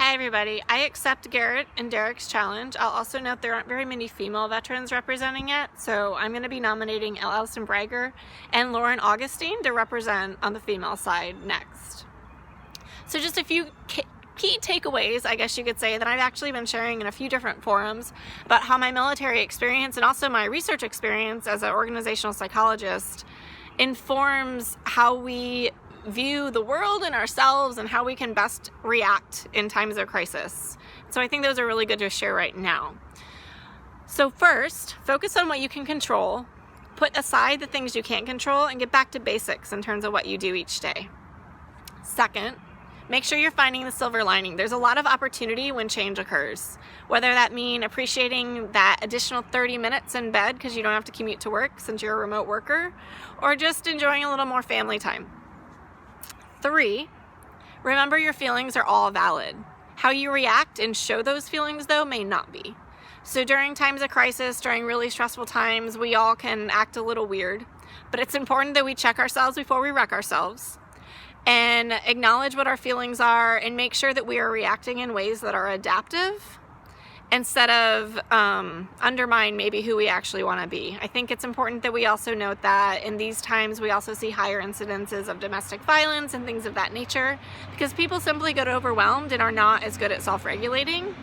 Hi everybody, I accept Garrett and Derek's challenge. I'll also note there aren't very many female veterans representing it, so I'm going to be nominating Allison Brager and Lauren Augustine to represent on the female side next. So just a few key takeaways, I guess you could say, that I've actually been sharing in a few different forums about how my military experience and also my research experience as an organizational psychologist informs how we view the world and ourselves and how we can best react in times of crisis. So I think those are really good to share right now. So first, focus on what you can control, put aside the things you can't control, and get back to basics in terms of what you do each day. Second, make sure you're finding the silver lining. There's a lot of opportunity when change occurs, whether that mean appreciating that additional 30 minutes in bed because you don't have to commute to work since you're a remote worker, or just enjoying a little more family time. 3, remember your feelings are all valid. How you react and show those feelings, though, may not be. So during times of crisis, during really stressful times, we all can act a little weird, but it's important that we check ourselves before we wreck ourselves and acknowledge what our feelings are and make sure that we are reacting in ways that are adaptive instead of undermine maybe who we actually want to be. I think it's important that we also note that in these times we also see higher incidences of domestic violence and things of that nature because people simply get overwhelmed and are not as good at self-regulating.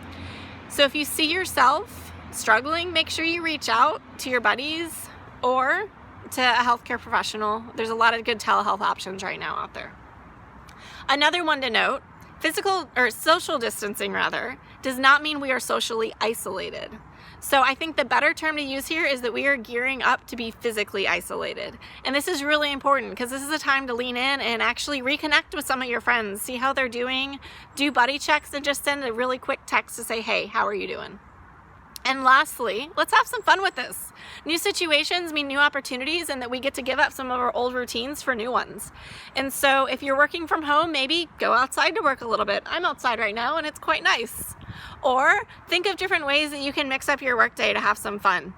So if you see yourself struggling, make sure you reach out to your buddies or to a healthcare professional. There's a lot of good telehealth options right now out there. Another one to note, social distancing does not mean we are socially isolated. So I think the better term to use here is that we are gearing up to be physically isolated. And this is really important because this is a time to lean in and actually reconnect with some of your friends, see how they're doing, do buddy checks, and just send a really quick text to say, hey, how are you doing? And lastly, let's have some fun with this. New situations mean new opportunities and that we get to give up some of our old routines for new ones. And so if you're working from home, maybe go outside to work a little bit. I'm outside right now and it's quite nice. Or think of different ways that you can mix up your workday to have some fun.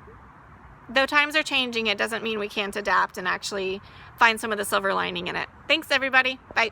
Though times are changing, it doesn't mean we can't adapt and actually find some of the silver lining in it. Thanks everybody. Bye.